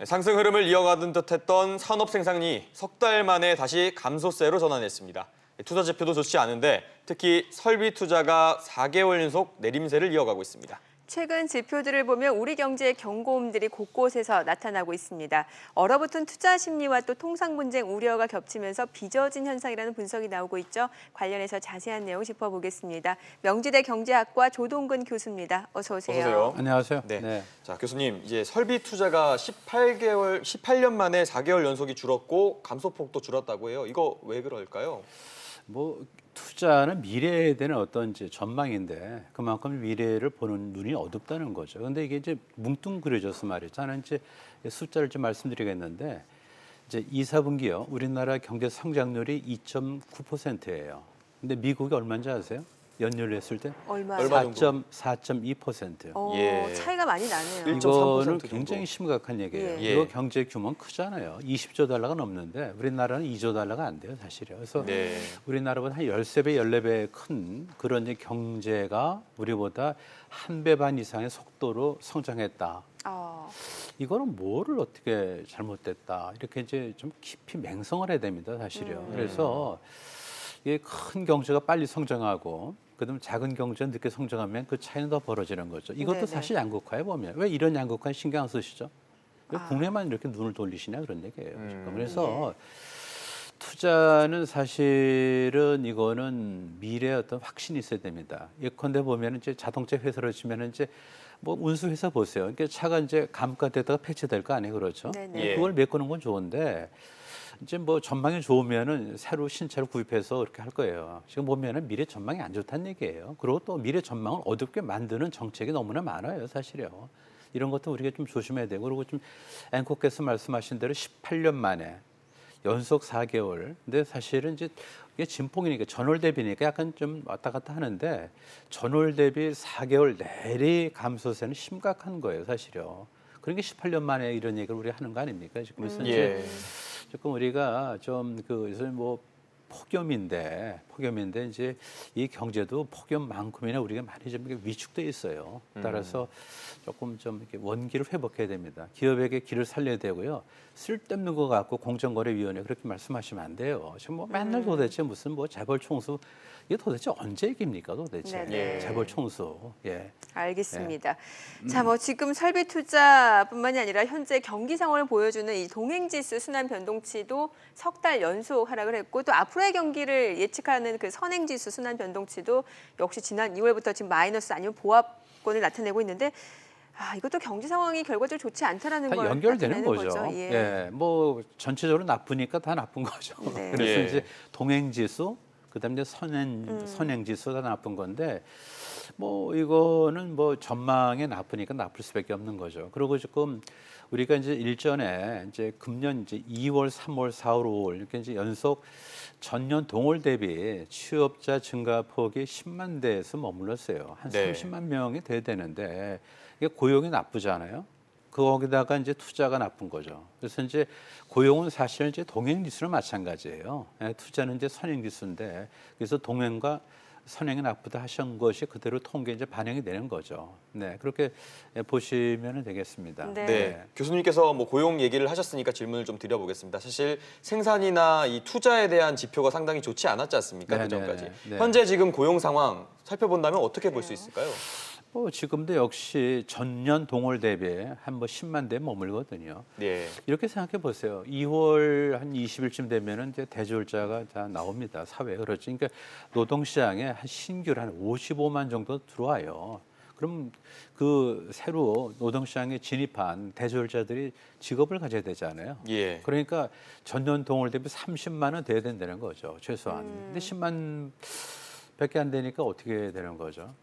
상승 흐름을 이어가던 듯했던 산업 생산이 석 달 만에 다시 감소세로 전환했습니다. 투자 지표도 좋지 않은데 특히 설비 투자가 4개월 연속 내림세를 이어가고 있습니다. 최근 지표들을 보면 우리 경제의 경고음들이 곳곳에서 나타나고 있습니다. 얼어붙은 투자 심리와 또 통상 분쟁 우려가 겹치면서 빚어진 현상이라는 분석이 나오고 있죠. 관련해서 자세한 내용 짚어보겠습니다. 명지대 경제학과 조동근 교수입니다. 어서 오세요. 어서 오세요. 안녕하세요. 네. 자, 교수님, 이제 설비 투자가 18년 만에 4개월 연속이 줄었고 감소폭도 줄었다고 해요. 이거 왜 그럴까요? 뭐 투자는 미래에 대한 어떤 이제 전망인데 그만큼 미래를 보는 눈이 어둡다는 거죠. 그런데 이게 이제 뭉뚱그려져서 말이죠. 저는 이제 숫자를 좀 말씀드리겠는데 이제 2, 4분기요. 우리나라 경제 성장률이 2.9%예요. 근데 미국이 얼마인지 아세요? 연율로 했을 때 얼마요? 4.2%. 오, 차이가 많이 나네요. 1.3% 이거는 정도. 굉장히 심각한 얘기예요. 예. 이거 경제 규모는 크잖아요. 20조 달러가 넘는데 우리나라는 2조 달러가 안 돼요, 사실요. 그래서 네. 우리나라보다 한 13배, 14배 큰 그런 이제 경제가 우리보다 1배 반 이상의 속도로 성장했다. 이거는 뭐를 어떻게 잘못됐다. 이렇게 이제 좀 깊이 맹성을 해야 됩니다, 사실요. 그래서 이게 큰 경제가 빨리 성장하고 그다음 작은 경제는 늦게 성장하면 그 차이는 더 벌어지는 거죠. 이것도 네네. 사실 양극화에 보면 왜 이런 양극화 신경 안 쓰시죠? 왜 국내만 이렇게 눈을 돌리시냐 그런 얘기예요. 지금. 그래서 투자는 사실은 이거는 미래에 어떤 확신이 있어야 됩니다. 예컨대 보면 이제 자동차 회사로 치면 이제 뭐 운수 회사 보세요. 그러니까 차가 이제 감가되다가 폐차될 거 아니에요, 그렇죠? 네네. 예. 그걸 메꾸는 건 좋은데. 이제 뭐 전망이 좋으면은 새로 신차를 구입해서 그렇게 할 거예요. 지금 보면은 미래 전망이 안 좋다는 얘기예요. 그리고 또 미래 전망을 어둡게 만드는 정책이 너무나 많아요, 사실요. 이런 것도 우리가 좀 조심해야 되고 그리고 좀 앵커께서 말씀하신 대로 18년 만에 연속 4개월. 근데 사실은 이제 이게 진폭이니까 전월 대비니까 약간 좀 왔다 갔다 하는데 전월 대비 4개월 내리 감소세는 심각한 거예요, 사실요. 그러니까 18년 만에 이런 얘기를 우리가 하는 거 아닙니까? 지금 그래서 이제 조금 우리가 좀 뭐 폭염인데 이제 이 경제도 폭염만큼이나 우리가 많이 좀 위축돼 있어요. 따라서 조금 좀 이렇게 원기를 회복해야 됩니다. 기업에게 길을 살려야 되고요. 쓸데없는 거 갖고 공정거래위원회 그렇게 말씀하시면 안 돼요. 지금 뭐 맨날 도대체 무슨 뭐 재벌 총수 이게 도대체 언제 얘기입니까 도대체? 네네. 재벌 총수. 예. 알겠습니다. 자, 뭐 지금 설비 투자뿐만이 아니라 현재 경기 상황을 보여주는 이 동행지수 순환 변동치도 석 달 연속 하락을 했고 또 앞으로의 경기를 예측하는 그 선행지수 순환 변동치도 역시 지난 2월부터 지금 마이너스 아니면 보합권을 나타내고 있는데 이것도 경제 상황이 결과적으로 좋지 않다라는 다 걸 연결되는 나타내는 거죠. 예. 예, 뭐 전체적으로 나쁘니까 다 나쁜 거죠. 네. 그래서 예. 이제 동행지수, 그다음에 이제 선행지수 다 나쁜 건데 뭐 이거는 뭐 전망에 나쁘니까 나쁠 수밖에 없는 거죠. 그리고 지금 우리가 이제 일전에 이제 금년 이제 2월, 3월, 4월, 5월 이렇게 이제 연속 전년 동월 대비 취업자 증가폭이 10만 대에서 머물렀어요. 한 네. 30만 명이 돼야 되는데 이게 고용이 나쁘잖아요. 거기다가 이제 투자가 나쁜 거죠. 그래서 이제 고용은 사실 이제 동행지수랑 마찬가지예요. 투자는 이제 선행지수인데 그래서 동행과 선행이 나쁘다 하신 것이 그대로 통계에 이제 반영이 되는 거죠. 네, 그렇게 보시면 되겠습니다. 네. 네, 교수님께서 뭐 고용 얘기를 하셨으니까 질문을 좀 드려보겠습니다. 사실 생산이나 이 투자에 대한 지표가 상당히 좋지 않았지 않습니까? 네, 그전까지. 네, 네. 현재 지금 고용 상황 살펴본다면 어떻게 볼 수 있을까요? 뭐 지금도 역시 전년 동월 대비 한 뭐 10만 대 머물거든요. 네. 이렇게 생각해 보세요. 2월 한 20일쯤 되면은 이제 대졸자가 다 나옵니다. 사회에. 그렇죠. 그러니까 노동시장에 한 신규로 한 55만 정도 들어와요. 그럼 그 새로 노동시장에 진입한 대졸자들이 직업을 가져야 되잖아요. 예. 그러니까 전년 동월 대비 30만 원 돼야 된다는 거죠. 최소한. 근데 10만 밖에 안 되니까 어떻게 되는 거죠?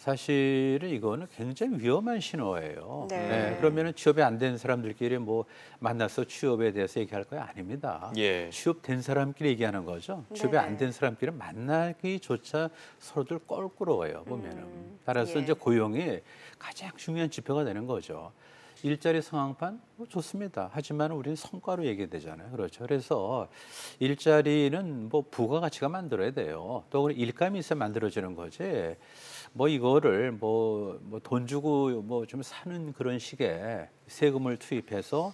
사실은 이거는 굉장히 위험한 신호예요. 네. 그러면은 취업이 안 된 사람들끼리 뭐 만나서 취업에 대해서 얘기할 거야? 아닙니다. 예. 취업된 사람끼리 얘기하는 거죠. 취업이 네. 안 된 사람끼리 만나기조차 서로들 껄끄러워요. 보면은. 따라서 예. 이제 고용이 가장 중요한 지표가 되는 거죠. 일자리 상황판 뭐 좋습니다. 하지만 우리는 성과로 얘기되잖아요. 그렇죠. 그래서 일자리는 뭐 부가가치가 만들어야 돼요. 또 일감이 있어야 만들어지는 거지. 뭐 이거를 뭐 돈 주고 뭐 좀 사는 그런 식의 세금을 투입해서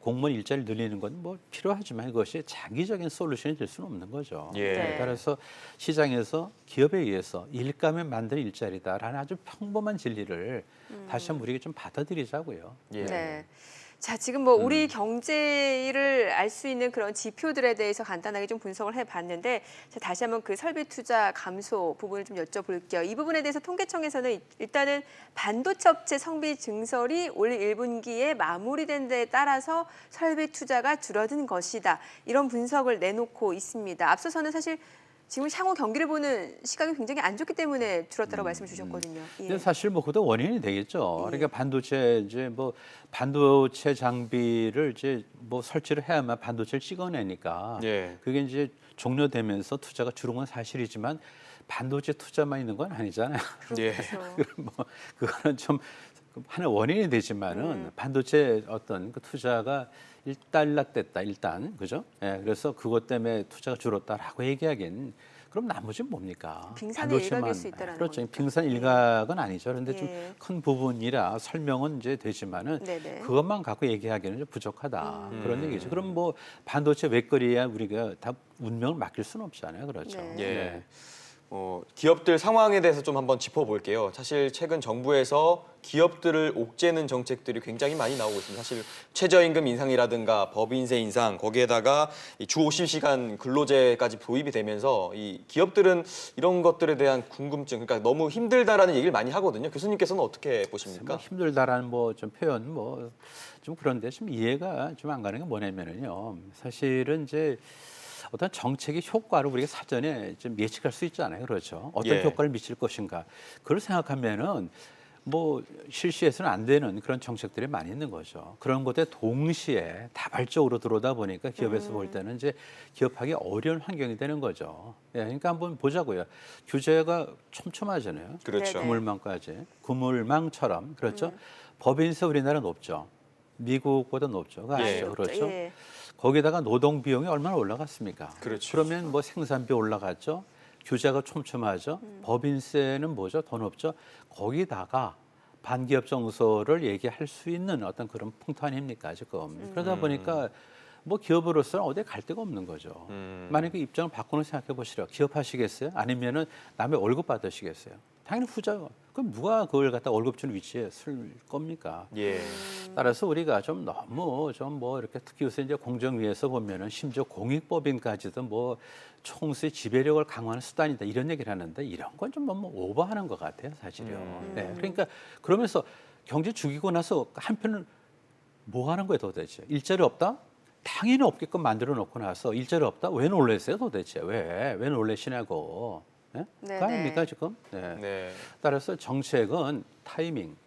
공무원 일자리를 늘리는 건 뭐 필요하지만 이것이 장기적인 솔루션이 될 수는 없는 거죠. 예. 네. 따라서 시장에서 기업에 의해서 일감에 만든 일자리다라는 아주 평범한 진리를 다시 한번 우리에게 좀 받아들이자고요. 예. 네. 자, 지금 뭐 우리 경제를 알 수 있는 그런 지표들에 대해서 간단하게 좀 분석을 해봤는데, 자, 다시 한번 그 설비 투자 감소 부분을 좀 여쭤볼게요. 이 부분에 대해서 통계청에서는 일단은 반도체 업체 성비 증설이 올 1분기에 마무리된 데에 따라서 설비 투자가 줄어든 것이다, 이런 분석을 내놓고 있습니다. 앞서서는 사실 지금 향후 경기를 보는 시각이 굉장히 안 좋기 때문에 줄었다고 말씀 주셨거든요. 예. 근데 사실 뭐 그것도 원인이 되겠죠. 그러니까 반도체 이제 뭐 반도체 장비를 이제 뭐 설치를 해야만 반도체를 찍어내니까 예. 그게 이제 종료되면서 투자가 줄은 건 사실이지만 반도체 투자만 있는 건 아니잖아요. 예. 그렇죠. 뭐 그거는 좀 하나의 원인이 되지만은 반도체 어떤 그 투자가 일단락됐다 일단 그죠? 예, 그래서 그것 때문에 투자가 줄었다라고 얘기하기엔 그럼 나머지는 뭡니까? 빙산의 일각일 수 있다라는 그렇죠. 거니까. 빙산 일각은 아니죠. 그런데 예. 좀 큰 부분이라 설명은 이제 되지만은 네네. 그것만 갖고 얘기하기는 좀 부족하다 그런 얘기죠. 그럼 뭐 반도체 외거리야 우리가 다 운명을 맡길 수는 없잖아요. 그렇죠. 네. 예. 기업들 상황에 대해서 좀 한번 짚어볼게요. 사실 최근 정부에서 기업들을 옥죄는 정책들이 굉장히 많이 나오고 있습니다. 사실 최저임금 인상이라든가 법인세 인상, 거기에다가 이 주 50시간 근로제까지 도입이 되면서 이 기업들은 이런 것들에 대한 궁금증, 그러니까 너무 힘들다라는 얘기를 많이 하거든요. 교수님께서는 어떻게 뭐 보십니까? 힘들다라는 뭐 좀 표현 뭐 좀 그런데 좀 이해가 좀 안 가는 게 뭐냐면은요. 사실은 이제 어떤 정책의 효과를 우리가 사전에 좀 예측할 수 있잖아요. 그렇죠. 어떤 예. 효과를 미칠 것인가. 그걸 생각하면은 뭐 실시해서는 안 되는 그런 정책들이 많이 있는 거죠. 그런 것에 동시에 다발적으로 들어오다 보니까 기업에서 볼 때는 이제 기업하기 어려운 환경이 되는 거죠. 예, 그러니까 한번 보자고요. 규제가 촘촘하잖아요. 그렇죠. 네네. 구물망까지. 구물망처럼 그렇죠. 법인세 우리나라 높죠. 미국보다 높죠. 그거 예. 아시죠? 그렇죠. 예. 거기다가 노동 비용이 얼마나 올라갔습니까? 그렇죠. 그러면 뭐 생산비 올라갔죠. 규제가 촘촘하죠. 법인세는 뭐죠? 더 높죠. 거기다가 반기업 정서를 얘기할 수 있는 어떤 그런 풍토 아닙니까 지금. 그러다 보니까 뭐 기업으로서는 어디에 갈 데가 없는 거죠. 만약에 입장을 바꾸는 생각해 보시라. 기업하시겠어요? 아니면은 남의 월급 받으시겠어요? 당연히 후자요. 그럼 누가 그걸 갖다 월급 주는 위치에 쓸 겁니까? 예. 따라서 우리가 좀 너무 좀 뭐 이렇게 특히 요새 이제 공정위에서 보면은 심지어 공익법인까지도 뭐 총수의 지배력을 강화하는 수단이다 이런 얘기를 하는데 이런 건 좀 너무 오버하는 것 같아요 사실요. 네, 그러니까 그러면서 경제 죽이고 나서 한편은 뭐 하는 거예요 도대체? 일자리 없다? 당연히 없게끔 만들어 놓고 나서 일자리 없다? 왜 놀랬어요 도대체? 왜 놀래시냐고? 네? 네, 그거 아닙니까 네. 지금? 네. 네. 따라서 정책은 타이밍,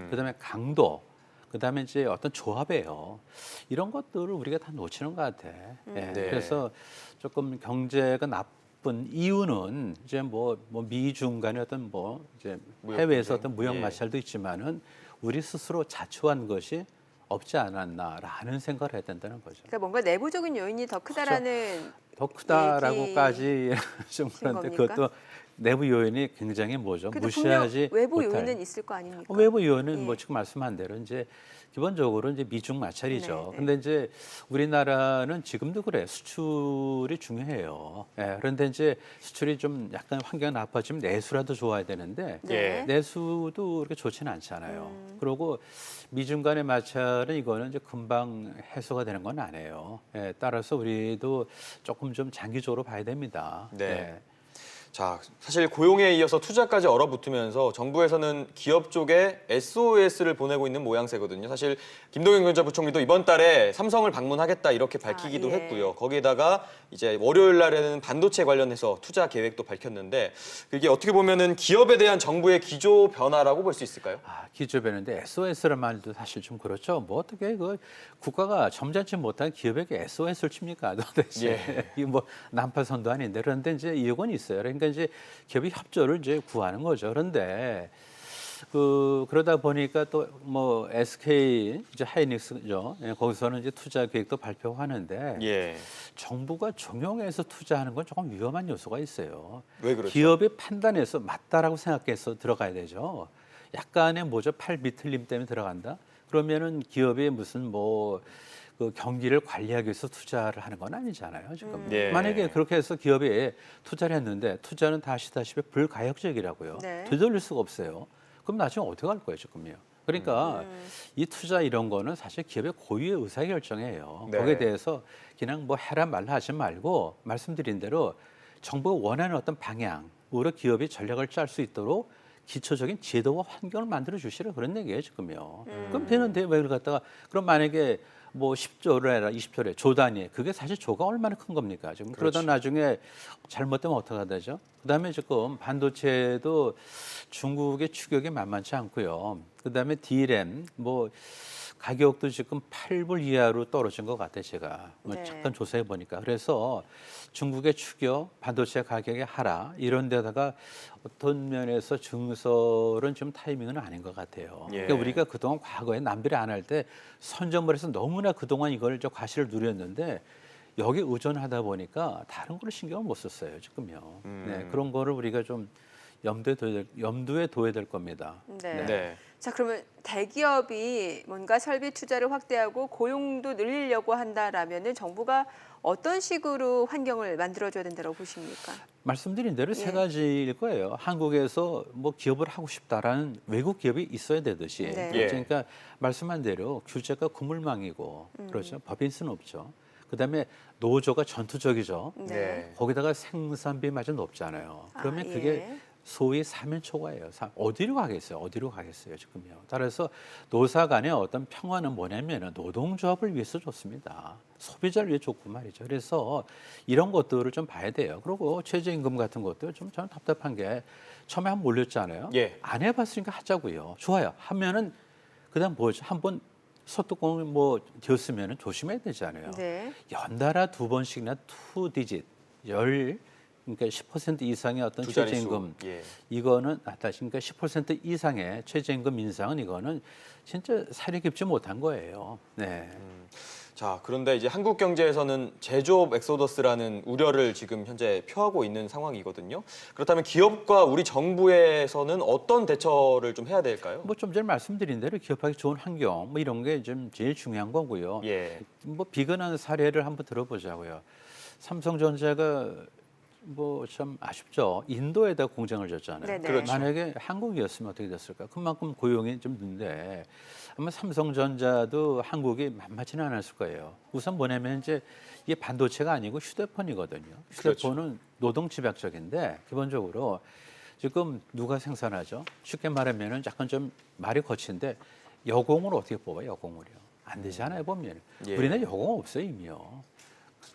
그다음에 강도, 그다음에 이제 어떤 조합이에요. 이런 것들을 우리가 다 놓치는 것 같아. 예, 네. 그래서 조금 경제가 나쁜 이유는 이제 뭐 미중 간의 어떤 뭐 이제 무역 해외에서 분쟁. 어떤 무역 예. 마찰도 있지만은 우리 스스로 자초한 것이 없지 않았나라는 생각을 해야 된다는 거죠. 그러니까 뭔가 내부적인 요인이 더 크다라는 더 크다라고까지 좀 그런데 겁니까? 그것도 내부 요인이 굉장히 뭐죠? 그래도 분명 무시하지 외부 못할. 요인은 있을 거 아닙니까? 외부 요인은 예. 뭐 지금 말씀한 대로 이제 기본적으로 이제 미중 마찰이죠. 네, 네. 근데 이제 우리나라는 지금도 그래 수출이 중요해요. 예, 그런데 이제 수출이 좀 약간 환경이 나빠지면 내수라도 좋아야 되는데 네. 내수도 그렇게 좋지는 않잖아요. 그리고 미중 간의 마찰은 이거는 이제 금방 해소가 되는 건 아니에요. 예, 따라서 우리도 조금 좀 장기적으로 봐야 됩니다. 네. 예. 자, 사실 고용에 이어서 투자까지 얼어붙으면서 정부에서는 기업 쪽에 SOS를 보내고 있는 모양새거든요. 사실 김동연 경제부총리도 이번 달에 삼성을 방문하겠다 이렇게 밝히기도 예. 했고요. 거기에다가 이제 월요일 날에는 반도체 관련해서 투자 계획도 밝혔는데 이게 어떻게 보면은 기업에 대한 정부의 기조 변화라고 볼 수 있을까요? 기조변인데 SOS란 말도 사실 좀 그렇죠. 뭐 어떻게 그 국가가 점잖지 못한 기업에게 SOS를 칩니까? 도대체 예. 이게 뭐 난파선도 아닌데 그런데 이제 이유가 있어요. 그러니까 이제 기업이 협조를 이제 구하는 거죠. 그런데 그러다 보니까 또 뭐 SK 이제 하이닉스죠. 예, 거기서는 이제 투자 계획도 발표하는데 예. 정부가 종용해서 투자하는 건 조금 위험한 요소가 있어요. 왜 그렇죠? 기업이 판단해서 맞다라고 생각해서 들어가야 되죠. 약간의 뭐죠 팔 비틀림 때문에 들어간다. 그러면은 기업이 무슨 뭐 그 경기를 관리하기 위해서 투자를 하는 건 아니잖아요. 지금 네. 만약에 그렇게 해서 기업에 투자를 했는데 투자는 다 아시다시피 불가역적이라고요. 네. 되돌릴 수가 없어요. 그럼 나중에 어떻게 할 거예요, 지금요? 그러니까 이 투자 이런 거는 사실 기업의 고유의 의사결정이에요. 네. 거기에 대해서 그냥 뭐 해라 말라 하지 말고 말씀드린 대로 정부가 원하는 어떤 방향으로 기업이 전략을 짤 수 있도록 기초적인 제도와 환경을 만들어 주시라 그런 얘기예요, 지금요. 그럼 되는데 왜 그걸 갖다가 그럼 만약에 뭐 10조를 해라 20조를 조 단위 그게 사실 조가 얼마나 큰 겁니까? 지금 그러다 나중에 잘못되면 어떡하야 되죠? 그다음에 지금 반도체도 중국의 추격이 만만치 않고요. 그다음에 D램 뭐 가격도 지금 8불 이하로 떨어진 것 같아요, 제가. 뭐 네. 잠깐 조사해 보니까. 그래서 중국의 추격, 반도체 가격의 하락 이런 데다가 어떤 면에서 증설은 좀 타이밍은 아닌 것 같아요. 예. 그러니까 우리가 그동안 과거에 남들이 안 할 때 선점을 해서 너무나 그동안 이걸 저 과실을 누렸는데 여기 의존하다 보니까 다른 거를 신경을 못 썼어요, 지금요. 네, 그런 거를 우리가 좀 염두에 둬야 될 겁니다. 네. 네. 자, 그러면 대기업이 뭔가 설비 투자를 확대하고 고용도 늘리려고 한다라면은 정부가 어떤 식으로 환경을 만들어줘야 된다고 보십니까? 말씀드린 대로 예. 세 가지일 거예요. 한국에서 뭐 기업을 하고 싶다라는 외국 기업이 있어야 되듯이. 네. 예. 그러니까 말씀한 대로 규제가 그물망이고 그렇죠. 법인수는 없죠. 그다음에 노조가 전투적이죠. 네. 거기다가 생산비마저 높잖아요. 그러면 아, 그게 예. 소위 사면초가예요. 어디로 가겠어요? 어디로 가겠어요? 지금요. 따라서 노사 간의 어떤 평화는 뭐냐면 노동조합을 위해서 좋습니다. 소비자를 위해 좋고 말이죠. 그래서 이런 것들을 좀 봐야 돼요. 그리고 최저임금 같은 것도 좀 저는 답답한 게 처음에 한번 올렸잖아요. 예. 안 해봤으니까 하자고요. 좋아요. 하면은 그다음 뭐죠? 한번 소뚜껑을 뭐 되었으면은 조심해야 되잖아요. 네. 연달아 두 번씩이나 투 디짓 그러니까 10% 이상의 어떤 두 자릿수. 최저임금 예. 이거는 다시 그러니까 10% 이상의 최저임금 인상은 이거는 진짜 사려 깊지 못한 거예요. 네. 자, 그런데 이제 한국 경제에서는 제조업 엑소더스라는 우려를 지금 현재 표하고 있는 상황이거든요. 그렇다면 기업과 우리 정부에서는 어떤 대처를 좀 해야 될까요? 뭐 좀 전에 말씀드린 대로 기업하기 좋은 환경 뭐 이런 게 좀 제일 중요한 거고요. 예. 뭐 비근한 사례를 한번 들어보자고요. 삼성전자가 뭐 참 아쉽죠. 인도에다 공장을 줬잖아요. 네네. 그렇죠. 만약에 한국이었으면 어떻게 됐을까? 그만큼 고용이 좀 는데 아마 삼성전자도 한국이 만만치는 않았을 거예요. 우선 뭐냐면 이제 이게 반도체가 아니고 휴대폰이거든요. 휴대폰은 노동 집약적인데 기본적으로 지금 누가 생산하죠? 쉽게 말하면은 약간 좀 말이 거친데 여공으로 어떻게 뽑아요? 여공으로요. 안 되잖아요, 보면. 예. 우리는 여공 없어요, 이미요.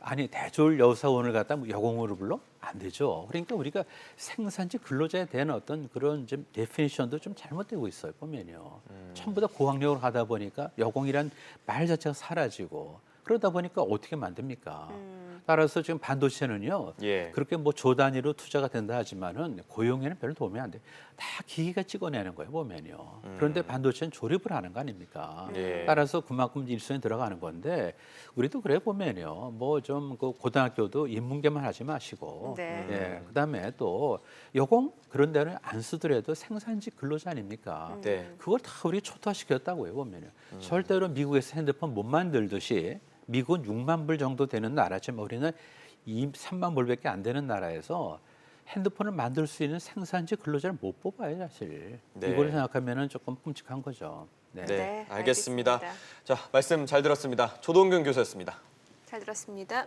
아니 대졸 여사원을 갖다 여공으로 불러? 안 되죠. 그러니까 우리가 생산지 근로자에 대한 어떤 그런 좀 데피니션도 좀 잘못되고 있어요. 보면요. 전부 다 고학력을 하다 보니까 여공이란 말 자체가 사라지고 그러다 보니까 어떻게 만듭니까? 따라서 지금 반도체는요. 예. 그렇게 뭐 조 단위로 투자가 된다 하지만은 고용에는 별로 도움이 안 돼. 다 기기가 찍어내는 거예요, 보면요. 그런데 반도체는 조립을 하는 거 아닙니까? 예. 따라서 그만큼 일손이 들어가는 건데 우리도 그래 보면요. 뭐 좀 그 고등학교도 인문계만 하지 마시고 네. 예. 그다음에 또 여공 그런 데는 안 쓰더라도 생산지 근로자 아닙니까? 네. 그걸 다 우리 초토화시켰다고요, 보면요. 절대로 미국에서 핸드폰 못 만들듯이 미국은 6만 불 정도 되는 나라지만 우리는 3만 불밖에 안 되는 나라에서 핸드폰을 만들 수 있는 생산지 근로자를 못 뽑아요, 사실. 네. 이걸 생각하면은 조금 끔찍한 거죠. 네. 네, 네, 알겠습니다. 알겠습니다. 자, 말씀 잘 들었습니다. 조동균 교수였습니다. 잘 들었습니다.